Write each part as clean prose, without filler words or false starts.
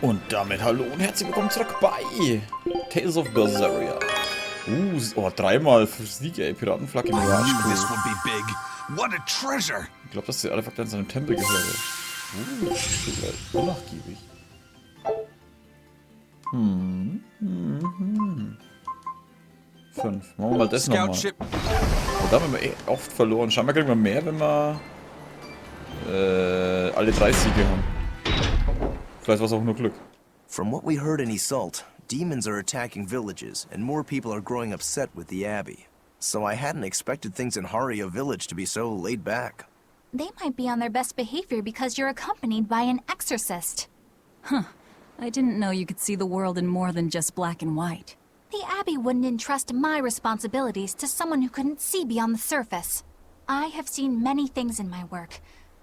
Und damit hallo und herzlich willkommen zurück bei Tales of Berseria. Oh, dreimal für Sieg, ey. Piratenflagge im Mirage. Ich glaube, dass der Artefakt an seinem Tempel gehört. Unnachgiebig. Fünf. Machen wir mal das nochmal. Da haben wir oft verloren. Scheinbar kriegen wir mehr, wenn wir alle 3 Siege haben. Vielleicht war es auch nur Glück. From what we heard in Iseult, demons are attacking villages, and more people are growing upset with the Abbey. So I hadn't expected things in Haria village to be so laid back. They might be on their best behavior because you're accompanied by an exorcist. Huh. I didn't know you could see the world in more than just black and white. The Abbey wouldn't entrust my responsibilities to someone who couldn't see beyond the surface. I have seen many things in my work.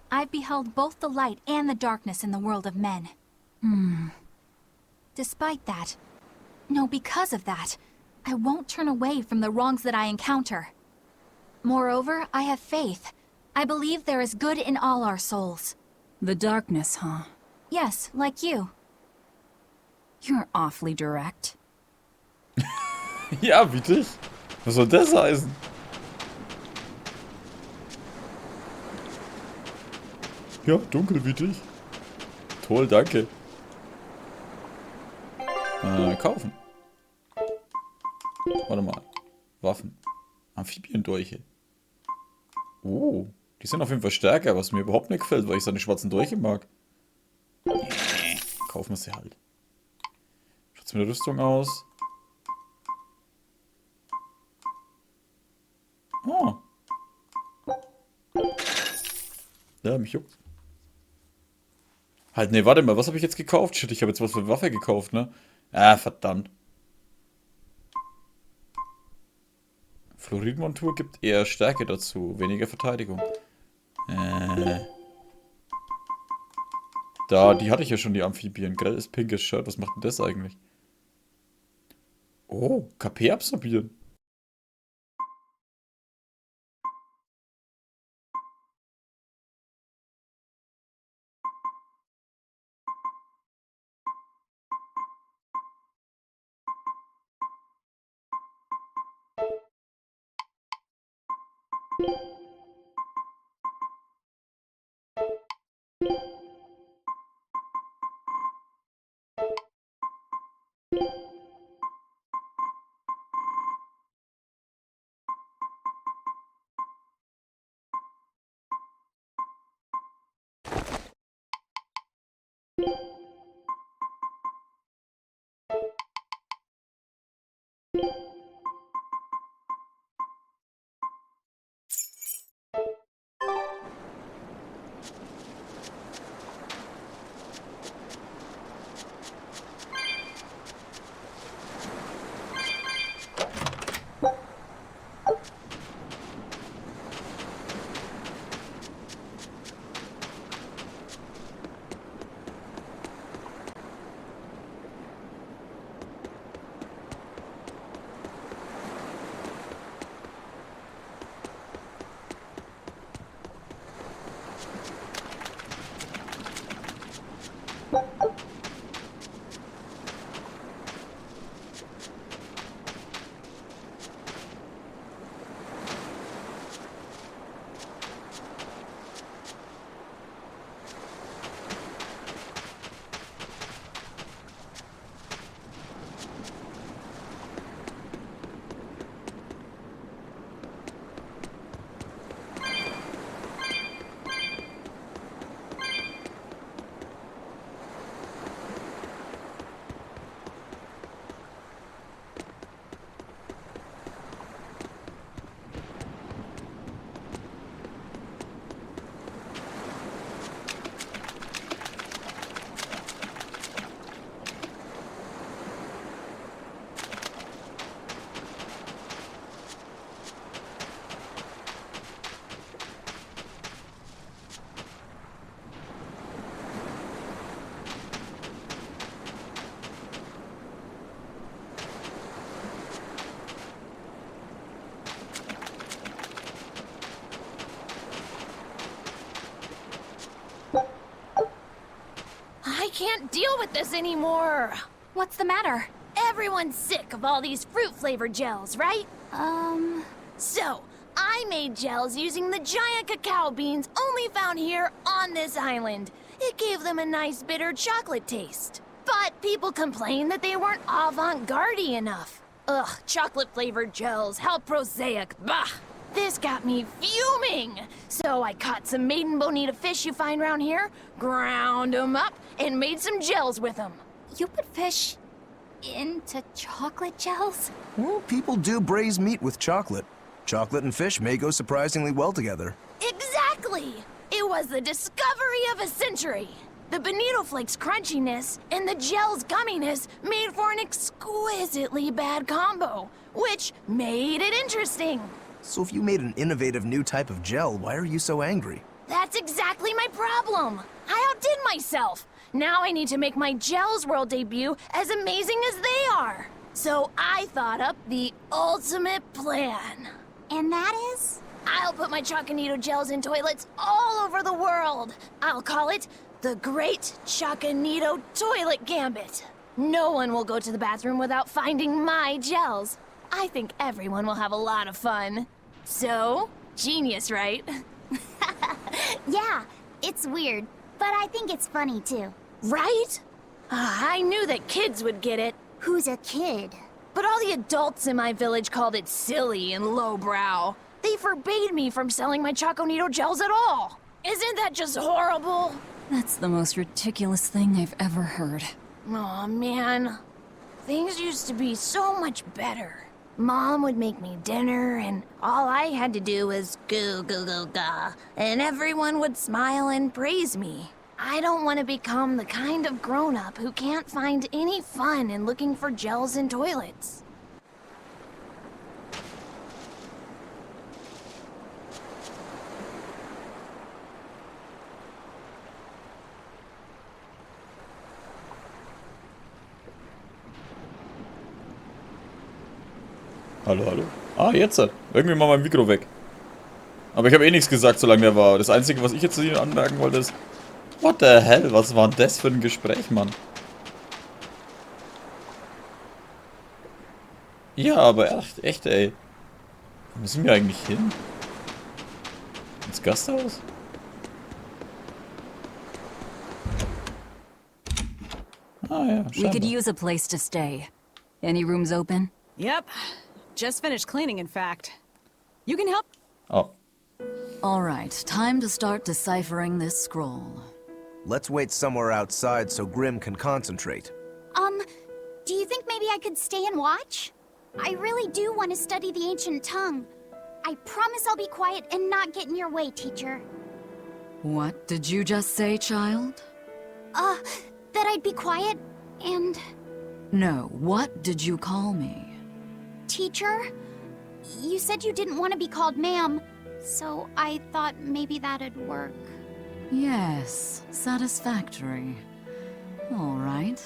I've beheld both the light and the darkness in the world of men. Despite that, no, because of that, I won't turn away from the wrongs that I encounter. Moreover, I have faith. I believe there is good in all our souls. The darkness, huh? Yes, like you. You're awfully direct. Ja, bitte. Was soll das heißen? Ja, dunkel wie dich. Toll, danke. Kaufen. Warte mal. Waffen. Amphibiendolche. Oh, die sind auf jeden Fall stärker, was mir überhaupt nicht gefällt, weil ich seine schwarzen Dolche mag. Kaufen wir sie halt. Schaut's mit der Rüstung aus? Oh. Ja, mich juckt. Halt, ne, warte mal, was habe ich jetzt gekauft? Shit, ich habe jetzt was für eine Waffe gekauft, ne? Ah, verdammt. Fluoridmontur gibt eher Stärke dazu, weniger Verteidigung. Da, die hatte ich ja schon, die Amphibien. Grelles pinkes Shirt, was macht denn das eigentlich? Oh, KP absorbieren. can't deal with this anymore. What's the matter? Everyone's sick of all these fruit-flavored gels, right? So, I made gels using the giant cacao beans only found here on this island. It gave them a nice bitter chocolate taste. But people complained that they weren't avant-garde enough. Ugh, chocolate-flavored gels, how prosaic, bah! This got me fuming! So I caught some maiden bonita fish you find around here, ground them up, and made some gels with them. You put fish into chocolate gels? Well, people do braise meat with chocolate. Chocolate and fish may go surprisingly well together. Exactly! It was the discovery of a century. The bonito flakes crunchiness and the gel's gumminess made for an exquisitely bad combo, which made it interesting. So if you made an innovative new type of gel, why are you so angry? That's exactly my problem. I outdid myself. Now I need to make my Gels World debut as amazing as they are. So I thought up the ultimate plan. And that is? I'll put my Choconito gels in toilets all over the world. I'll call it the Great Choconito Toilet Gambit. No one will go to the bathroom without finding my gels. I think everyone will have a lot of fun. So, genius, right? Yeah, it's weird, but I think it's funny too. Right? I knew that kids would get it. Who's a kid? But all the adults in my village called it silly and lowbrow. They forbade me from selling my Choconito gels at all. Isn't that just horrible? That's the most ridiculous thing I've ever heard. Aw, man. Things used to be so much better. Mom would make me dinner, and all I had to do was goo goo goo ga, and everyone would smile and praise me. I don't want to become the kind of grown-up who can't find any fun in looking for gels in toilets. Hallo, hallo. Ah, jetzt. Irgendwie mal mein Mikro weg. Aber ich habe eh nichts gesagt, solange der war. Das Einzige, was ich jetzt hier anmerken wollte, ist... What the hell? Was war denn das für ein Gespräch, Mann? Ja, aber echt, ey. Wo müssen wir eigentlich hin? Ins Gasthaus? Ah ja, We could scheinbar. use a place to stay. Any rooms open? Yep. Just finished cleaning, in fact. You can help. Oh. All right, time to start deciphering this scroll. Let's wait somewhere outside so Grim can concentrate. Do you think maybe I could stay and watch? I really do want to study the ancient tongue. I promise I'll be quiet and not get in your way, teacher. What did you just say, child? That I'd be quiet and... No, what did you call me? Teacher? You said you didn't want to be called ma'am, so I thought maybe that'd work. Yes, satisfactory. All right,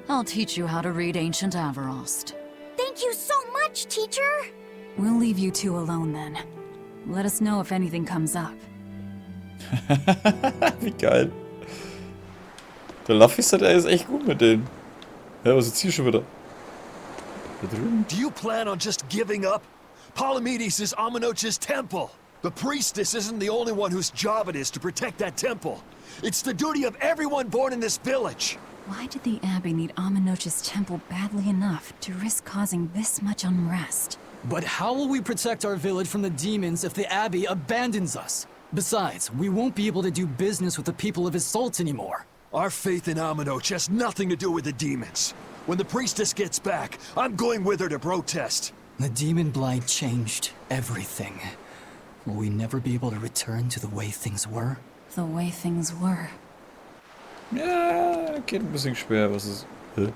I'll teach you how to read Ancient Avarost. Thank you so much, teacher! We'll leave you two alone then. Let us know if anything comes up. Wie geil. Der Laffisser, der ist echt gut mit denen. Ja, was ist hier schon wieder? Da drüben? Do you plan on just giving up? Palamedes is Amenoch's temple. The priestess isn't the only one whose job it is to protect that temple. It's the duty of everyone born in this village. Why did the Abbey need Amenoch's temple badly enough to risk causing this much unrest? But how will we protect our village from the demons if the Abbey abandons us? Besides, we won't be able to do business with the people of Isolt anymore. Our faith in Amenoch has nothing to do with the demons. When the priestess gets back, I'm going with her to protest. The demon blight changed everything. Will we never be able to return to the way things were? The way things were. Ja, geht ein bisschen schwer. Was ist... Hä?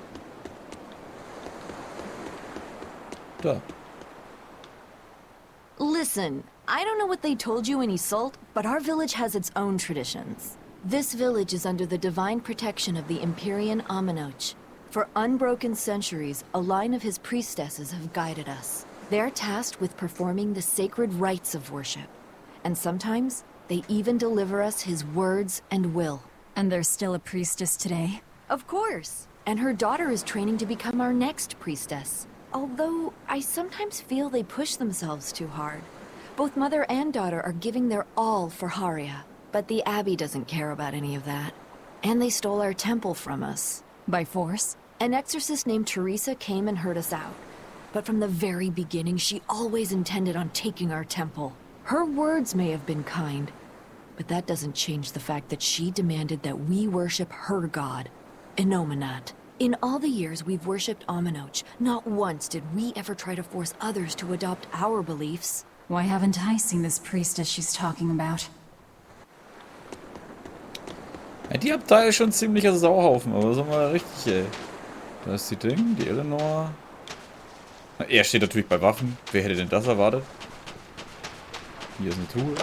Da. Listen, I don't know what they told you in Isolt, but our village has its own traditions. This village is under the divine protection of the Empyrean Amenoch. For unbroken centuries, a line of his priestesses have guided us. They're tasked with performing the sacred rites of worship. And sometimes, they even deliver us his words and will. And there's still a priestess today? Of course. And her daughter is training to become our next priestess. Although, I sometimes feel they push themselves too hard. Both mother and daughter are giving their all for Haria. But the Abbey doesn't care about any of that. And they stole our temple from us. By force? An exorcist named Teresa came and heard us out. But from the very beginning, she always intended on taking our temple. Her words may have been kind, but that doesn't change the fact that she demanded that we worship her god, Inominat. In all the years we've worshipped Aminoch, not once did we ever try to force others to adopt our beliefs. Why haven't I seen this priestess she's talking about? Ja, die Abtei ist schon ein ziemlicher Sauhaufen, aber sagen wir mal richtig, ey. Da ist die Ding, die Eleanor. Na, er steht natürlich bei Waffen. Wer hätte denn das erwartet? Hier ist eine Truhe.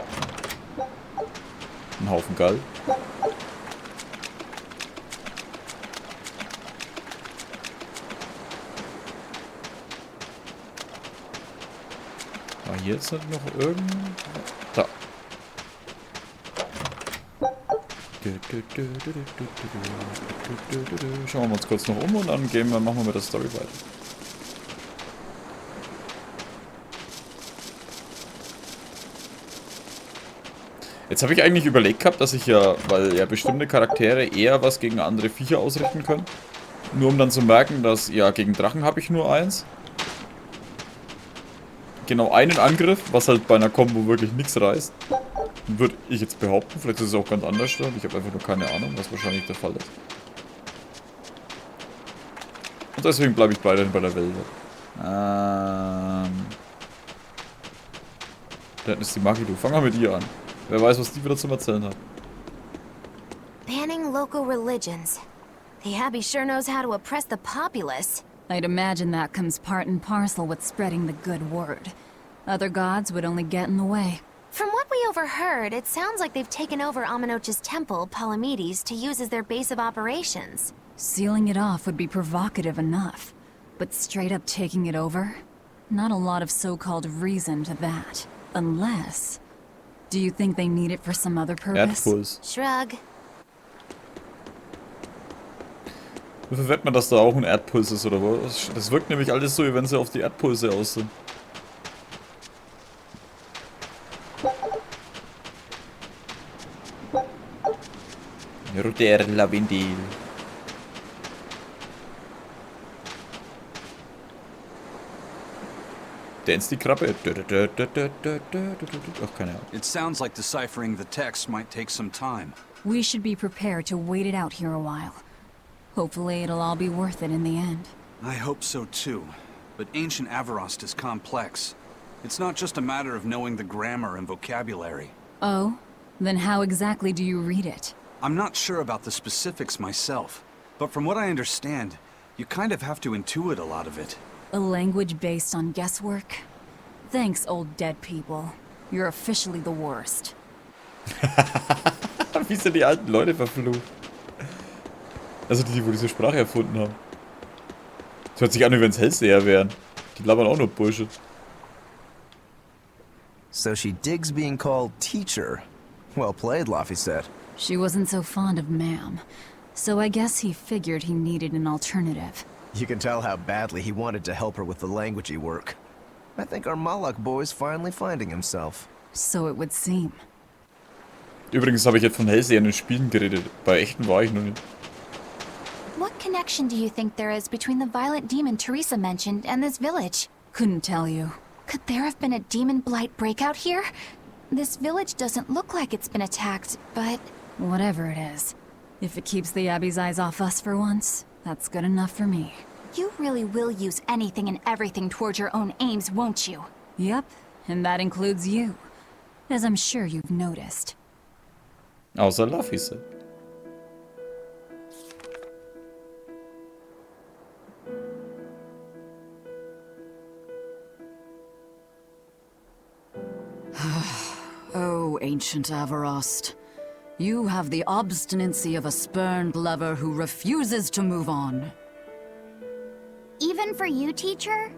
Ein Haufen Gall. War hier jetzt noch irgend... Da. Schauen wir uns kurz noch um und dann machen wir mit der Story weiter. Jetzt habe ich eigentlich überlegt gehabt, dass ich ja, weil ja bestimmte Charaktere eher was gegen andere Viecher ausrichten können. Nur um dann zu merken, dass, ja, gegen Drachen habe ich nur eins. Genau einen Angriff, was halt bei einer Combo wirklich nichts reißt. Würde ich jetzt behaupten. Vielleicht ist es auch ganz anders. Ich habe einfach nur keine Ahnung, was wahrscheinlich der Fall ist. Und deswegen bleibe ich weiterhin bei der Velvet. Da hinten ist die Magidu. Fang mal mit ihr an. Wer weiß, was die wieder zum Erzählen hat. Banning local religions. The Abbey sure knows how to oppress the populace. I'd imagine that comes part and parcel with spreading the good word. Other gods would only get in the way. From what we overheard, it sounds like they've taken over Aminoch's temple, Palamedes, to use as their base of operations. Sealing it off would be provocative enough. But straight up taking it over? Not a lot of so-called reason to that. Unless... Do you think they need it for some other purpose? Erdpuls. Shrug. Wofür wettet man, dass da auch ein Erdpuls ist, oder was? Das wirkt nämlich alles so, wie wenn sie auf die Erdpulse aus sind. Roter Lavendel. Dance die Krabbe. Ach, keine Ahnung. It sounds like deciphering the text might take some time. We should be prepared to wait it out here a while. Hopefully it'll all be worth it in the end. I hope so too. But ancient Avarost is complex. It's not just a matter of knowing the grammar and vocabulary. Oh? Then how exactly do you read it? I'm not sure about the specifics myself, but from what I understand, you kind of have to intuit a lot of it. A language based on guesswork? Thanks, old dead people. You're officially the worst. Wie sind die alten Leute verflucht? Also die, wo diese Sprache erfunden haben. Das hört sich an, wie wenn es Hellseher wären. Die labern auch nur Bullshit. So she digs being called teacher. Well played, Laffy said. She wasn't so fond of ma'am, so I guess he figured he needed an alternative. You can tell how badly he wanted to help her with the languagey work. I think our Malak boy's finally finding himself. So it would seem. Übrigens habe ich jetzt von Hellsehern in Spielen geredet. Bei echten war ich noch nicht. What connection do you think there is between the violent demon Teresa mentioned and this village? Couldn't tell you. Could there have been a demon blight breakout here? This village doesn't look like it's been attacked, but... Whatever it is. If it keeps the Abbey's eyes off us for once, that's good enough for me. You really will use anything and everything towards your own aims, won't you? Yep, and that includes you. As I'm sure you've noticed. Außer Laffy said. Oh, ancient Avarost. You have the obstinacy of a spurned lover who refuses to move on. Even for you, teacher?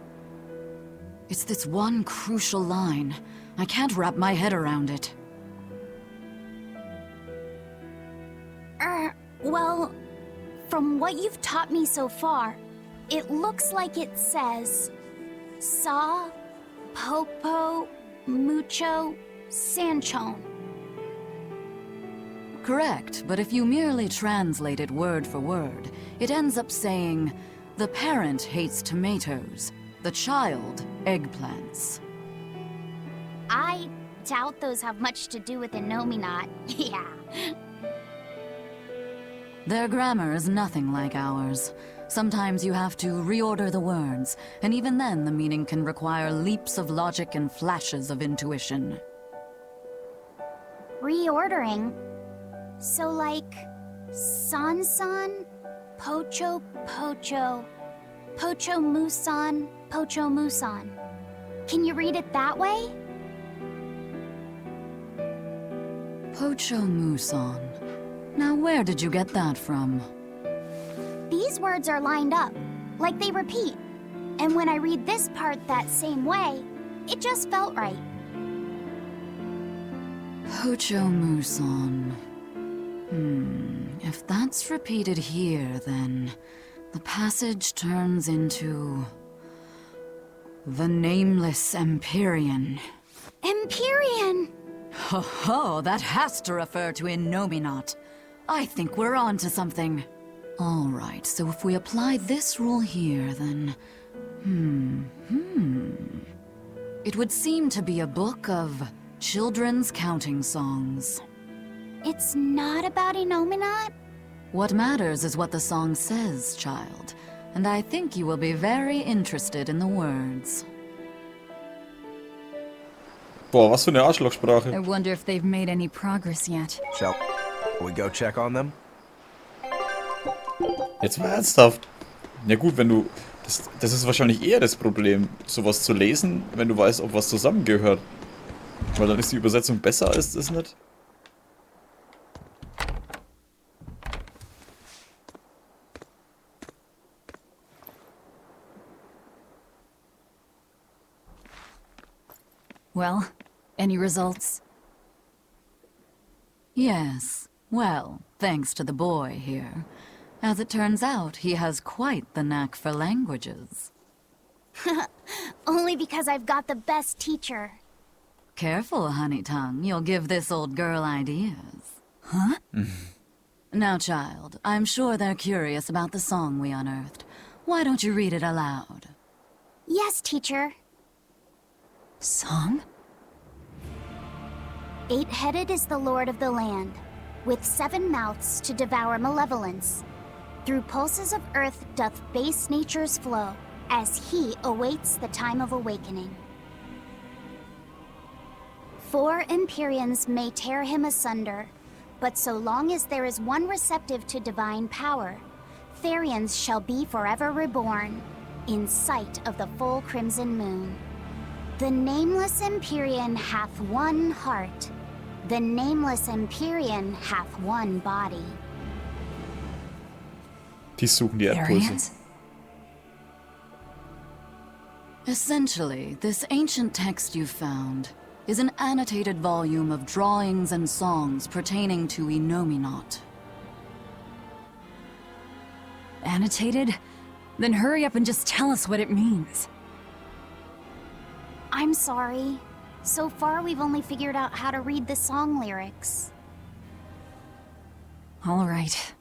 It's this one crucial line. I can't wrap my head around it. Well... From what you've taught me so far, it looks like it says Sa, Popo, Mucho, Sanchon. Correct, but if you merely translate it word for word, it ends up saying, the parent hates tomatoes, the child eggplants. I doubt those have much to do with Inominat. Yeah. Their grammar is nothing like ours. Sometimes you have to reorder the words, and even then the meaning can require leaps of logic and flashes of intuition. Reordering? So like, San-san, Pocho Pocho, Pocho Musan, Pocho Musan. Can you read it that way? Pocho Musan. Now where did you get that from? These words are lined up, like they repeat. And when I read this part that same way, it just felt right. Pocho Musan. If that's repeated here, then the passage turns into the Nameless Empyrean. Empyrean! Ho ho, that has to refer to Inominat. I think we're on to something. All right, so if we apply this rule here, then... It would seem to be a book of children's counting songs. It's not about Inominat? What matters is what the song says, child. And I think you will be very interested in the words. Boah, was für eine Arschlochsprache. I wonder if they've made any progress yet. Shall we go check on them? Jetzt mal ernsthaft. Ja gut, wenn du... Das ist wahrscheinlich eher das Problem, sowas zu lesen, wenn du weißt, ob was zusammengehört. Weil dann ist die Übersetzung besser, ist es nicht? Well, any results? Yes. Well, thanks to the boy here. As it turns out, he has quite the knack for languages. Only because I've got the best teacher. Careful, honey tongue. You'll give this old girl ideas. Huh? Now, child, I'm sure they're curious about the song we unearthed. Why don't you read it aloud? Yes, teacher. Song? 8-headed is the lord of the land, with 7 mouths to devour malevolence. Through pulses of earth doth base nature's flow, as he awaits the time of awakening. 4 Empyreans may tear him asunder, but so long as there is one receptive to divine power, Therians shall be forever reborn, in sight of the full crimson moon. The nameless Empyrean hath one heart. The nameless Empyrean hath one body. Die suchen die Erdpulse. Essentially, this ancient text you found is an annotated volume of drawings and songs pertaining to Inominat. Annotated? Then hurry up and just tell us what it means. I'm sorry. So far, we've only figured out how to read the song lyrics. All right.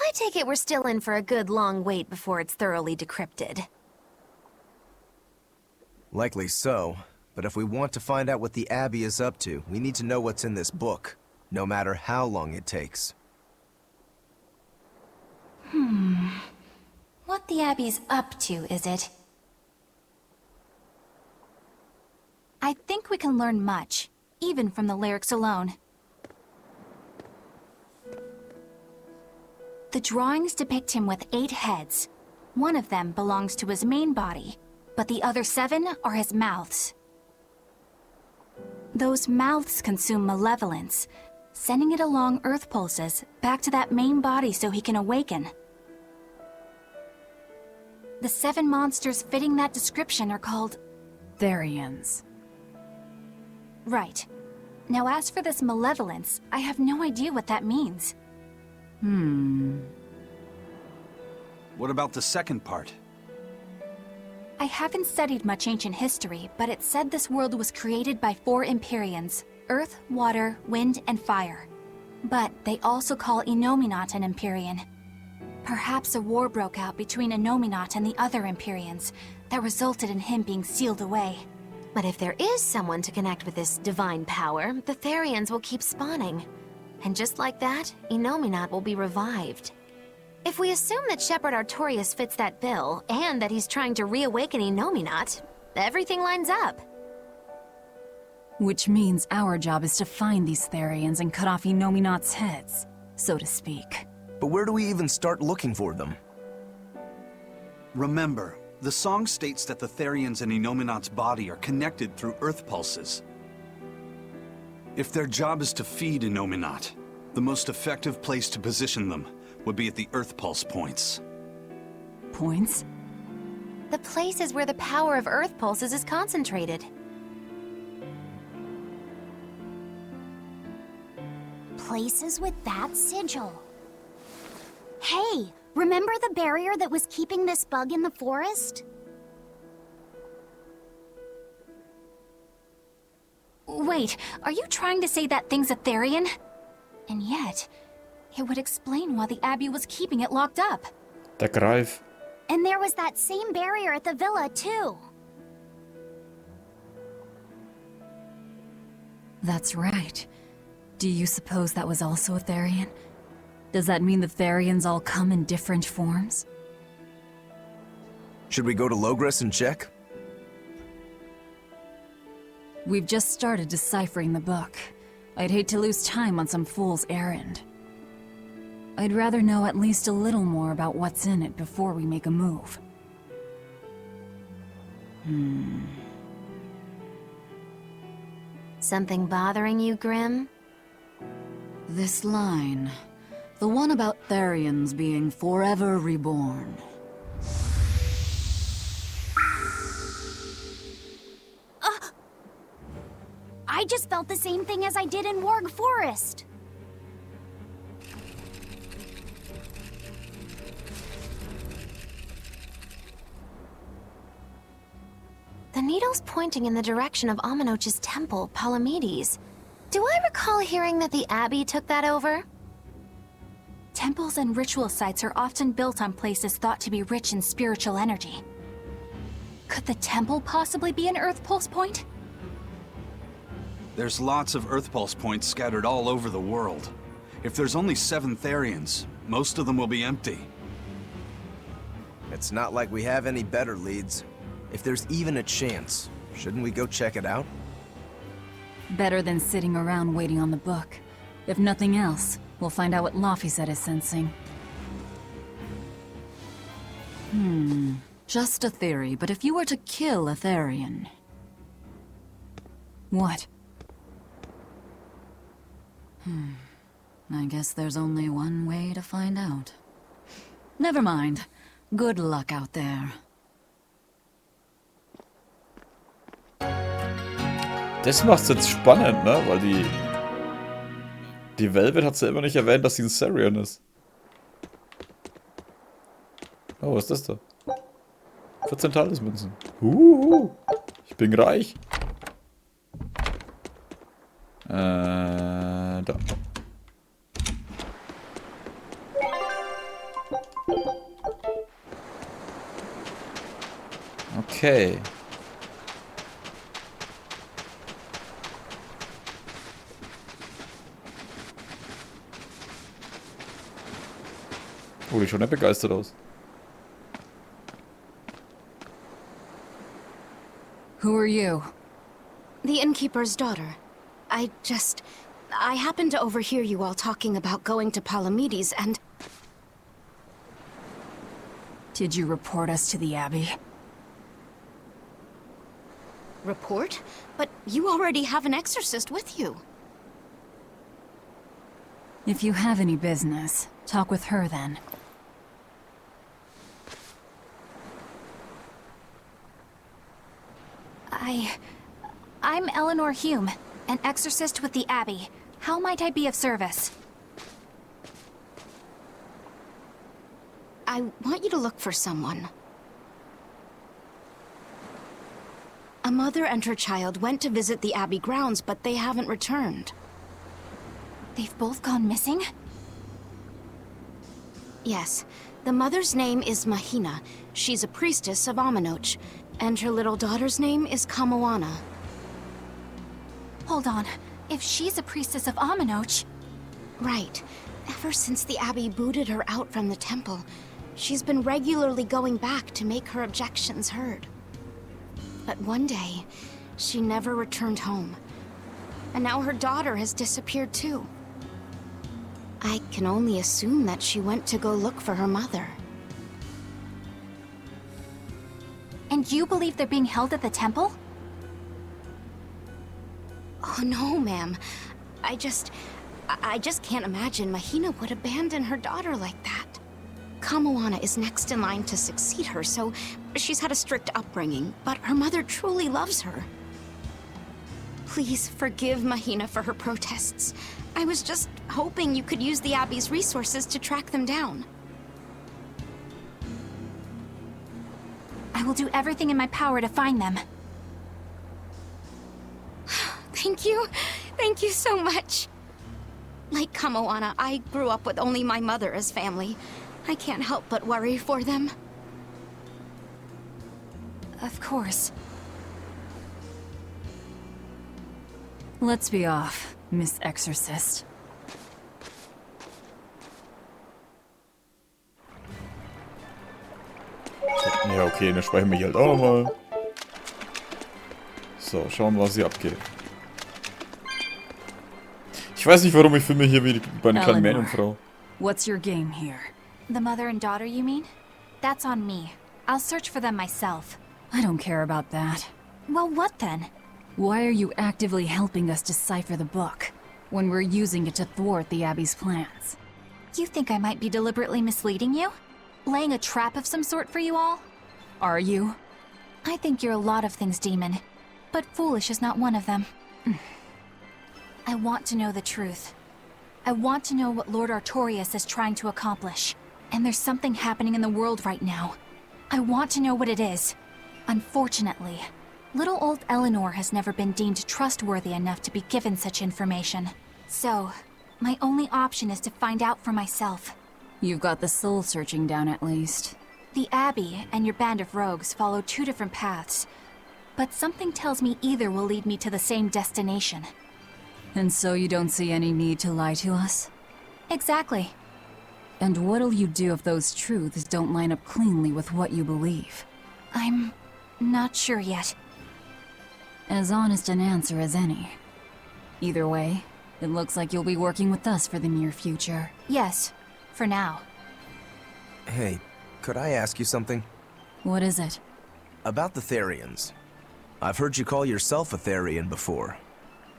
I take it we're still in for a good long wait before it's thoroughly decrypted. Likely so, but if we want to find out what the Abbey is up to, we need to know what's in this book, no matter how long it takes. What the Abbey's up to, is it? I think we can learn much, even from the lyrics alone. The drawings depict him with 8 heads. One of them belongs to his main body, but the other 7 are his mouths. Those mouths consume malevolence, sending it along earth pulses back to that main body so he can awaken. The 7 monsters fitting that description are called Therians. Right. Now as for this malevolence, I have no idea what that means. What about the second part? I haven't studied much ancient history, but it said this world was created by 4 Empyreans: Earth, Water, Wind, and Fire. But they also call Inominat an Empyrean. Perhaps a war broke out between Inominat and the other Empyreans that resulted in him being sealed away. But if there is someone to connect with this divine power, the Therians will keep spawning. And just like that, Inominat will be revived. If we assume that Shepherd Artorius fits that bill, and that he's trying to reawaken Inominat, everything lines up. Which means our job is to find these Therians and cut off Inominat's heads, so to speak. But where do we even start looking for them? Remember, the song states that the Therians in Inominat's body are connected through earth pulses. If their job is to feed Inominat, the most effective place to position them would be at the earth pulse points. Points? The places where the power of earth pulses is concentrated. Places with that sigil. Hey, remember the barrier that was keeping this bug in the forest? Wait, are you trying to say that thing's a Therian? And yet, it would explain why the Abbey was keeping it locked up. Der Greif. And there was that same barrier at the villa, too. That's right. Do you suppose that was also a Therian? Does that mean the Therians all come in different forms? Should we go to Logres and check? We've just started deciphering the book. I'd hate to lose time on some fool's errand. I'd rather know at least a little more about what's in it before we make a move. Something bothering you, Grim? This line. The one about Therians being forever reborn. I just felt the same thing as I did in Warg Forest. The needle's pointing in the direction of Aminoch's temple, Palamedes. Do I recall hearing that the Abbey took that over? Temples and ritual sites are often built on places thought to be rich in spiritual energy. Could the temple possibly be an Earth Pulse point? There's lots of earth pulse points scattered all over the world. If there's only 7 Therians, most of them will be empty. It's not like we have any better leads. If there's even a chance, shouldn't we go check it out? Better than sitting around waiting on the book. If nothing else, we'll find out what Laphicet is sensing. Just a theory, but if you were to kill a Therian... What? I guess there's only one way to find out. Never mind. Good luck out there. Das macht's jetzt spannend, ne? Weil die Velvet hat selber nicht erwähnt, dass sie ein Sarian ist. Oh, was ist das da? 14 Talismünzen. Ich bin reich. Da. Okay. Oh, die schaut nicht begeistert aus. Who are you? The innkeeper's daughter. I happened to overhear you all talking about going to Palamedes and... Did you report us to the Abbey? Report? But you already have an exorcist with you. If you have any business, talk with her then. I'm Eleanor Hume, an exorcist with the Abbey. How might I be of service? I want you to look for someone. A mother and her child went to visit the Abbey grounds, but they haven't returned. They've both gone missing? Yes. The mother's name is Mahina. She's a priestess of Aminoch. And her little daughter's name is Kamoana. Hold on. If she's a priestess of Aminoch... Right. Ever since the Abbey booted her out from the temple, she's been regularly going back to make her objections heard. But one day, she never returned home. And now her daughter has disappeared too. I can only assume that she went to go look for her mother. And you believe they're being held at the temple? Oh no, ma'am. I just can't imagine Mahina would abandon her daughter like that. Kamoana is next in line to succeed her, so she's had a strict upbringing, but her mother truly loves her. Please forgive Mahina for her protests. I was just hoping you could use the Abbey's resources to track them down. I will do everything in my power to find them. Thank you. Thank you so much. Like Kamoana, I grew up with only my mother as family. I can't help but worry for them. Of course. Let's be off, Miss Exorcist. Ja, okay, dann speichern wir hier halt auch nochmal. So, schauen wir, was hier abgeht. Ich weiß nicht, warum ich fühle mich hier wie bei einer kleinen Meerjungfrau. What's your game here? The mother and daughter, you mean? That's on me. I'll search for them myself. I don't care about that. Well, what then? Why are you actively helping us decipher the book, when we're using it to thwart the Abbey's plans? You think I might be deliberately misleading you? Laying a trap of some sort for you all? Are you? I think you're a lot of things, Demon. But foolish is not one of them. I want to know the truth. I want to know what Lord Artorias is trying to accomplish. And there's something happening in the world right now. I want to know what it is. Unfortunately, little old Eleanor has never been deemed trustworthy enough to be given such information. So, my only option is to find out for myself. You've got the soul searching down at least. The Abbey and your band of rogues follow two different paths. But something tells me either will lead me to the same destination. And so you don't see any need to lie to us? Exactly. And what'll you do if those truths don't line up cleanly with what you believe? I'm not sure yet. As honest an answer as any. Either way, it looks like you'll be working with us for the near future. Yes, for now. Hey, could I ask you something? What is it? About the Therians. I've heard you call yourself a Therian before.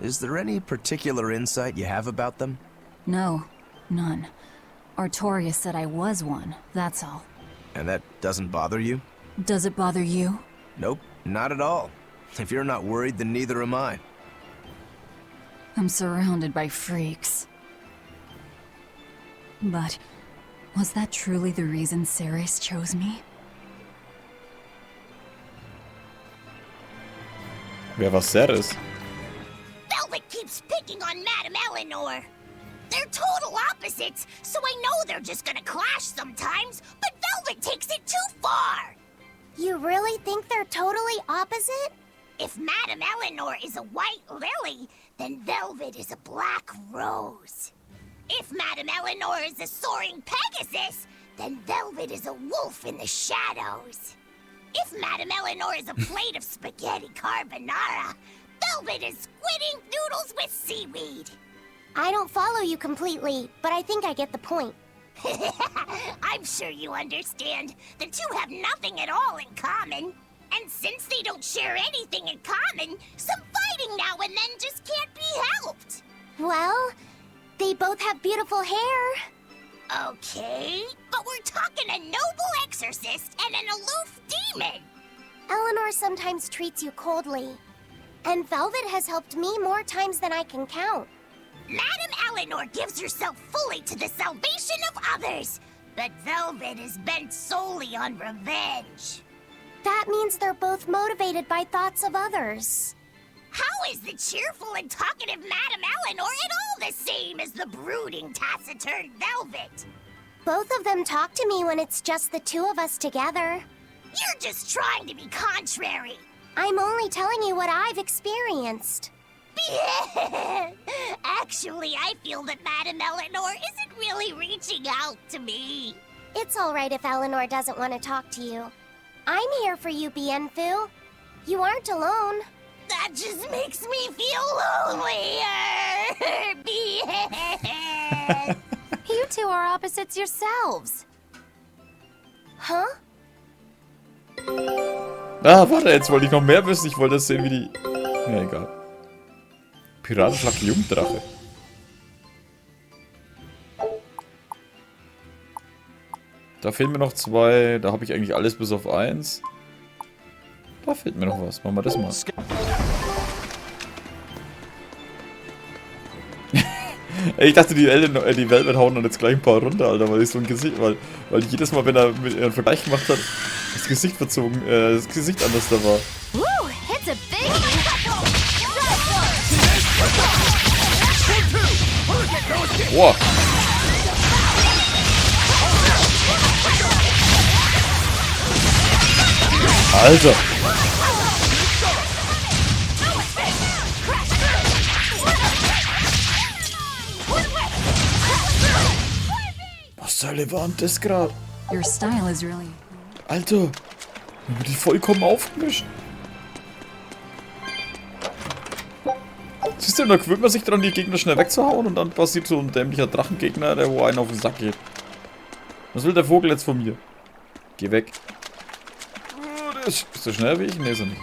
Is there any particular insight you have about them? No, none. Artorias said I was one, that's all. And that doesn't bother you? Does it bother you? Nope, not at all. If you're not worried, then neither am I. I'm surrounded by freaks. But was that truly the reason Ceres chose me? Wer war Ceres? Velvet keeps picking on Madame Eleanor. They're total opposites, so I know they're just gonna clash sometimes, but Velvet takes it too far! You really think they're totally opposite? If Madame Eleanor is a white lily, then Velvet is a black rose. If Madame Eleanor is a soaring Pegasus, then Velvet is a wolf in the shadows. If Madame Eleanor is a plate of spaghetti carbonara, Velvet is squidding noodles with seaweed. I don't follow you completely, but I think I get the point. I'm sure you understand. The two have nothing at all in common. And since they don't share anything in common, some fighting now and then just can't be helped. Well, they both have beautiful hair. Okay, but we're talking a noble exorcist and an aloof demon. Eleanor sometimes treats you coldly. And Velvet has helped me more times than I can count. Madame Eleanor gives herself fully to the salvation of others. but Velvet is bent solely on revenge. That means they're both motivated by thoughts of others. How is the cheerful and talkative Madame Eleanor at all the same as the brooding, taciturn Velvet? Both of them talk to me when it's just the two of us together. You're just trying to be contrary. I'm only telling you what I've experienced. Actually, I feel that Madame Eleanor isn't really reaching out to me. It's all right if Eleanor doesn't want to talk to you. I'm here for you, Bienfu. You aren't alone. That just makes me feel lonelier. You two are opposites yourselves. Huh? Ah, warte, jetzt wollte ich noch mehr wissen. Ich wollte sehen, wie die... Ja, egal. Piratenflagge Jungdrache. Da fehlen mir noch 2. Da habe ich eigentlich alles bis auf 1. Da fehlt mir noch was. Machen wir das mal. Ey, ich dachte, die Velvet hauen dann jetzt gleich ein paar runter, Alter, weil ich so ein Gesicht, weil jedes Mal, wenn er einen Vergleich gemacht hat, das Gesicht verzogen, das Gesicht anders da war. It's a big... Boah. Alter. Was zur Hölle war denn das gerade? Your style is really... Alter. Wir haben die vollkommen aufgemischt. Siehst du, da gewöhnt man sich dran, die Gegner schnell wegzuhauen und dann passiert so ein dämlicher Drachengegner, der wo einen auf den Sack geht. Was will der Vogel jetzt von mir? Geh weg. Ist der schnell wie ich? Nee, ist er nicht.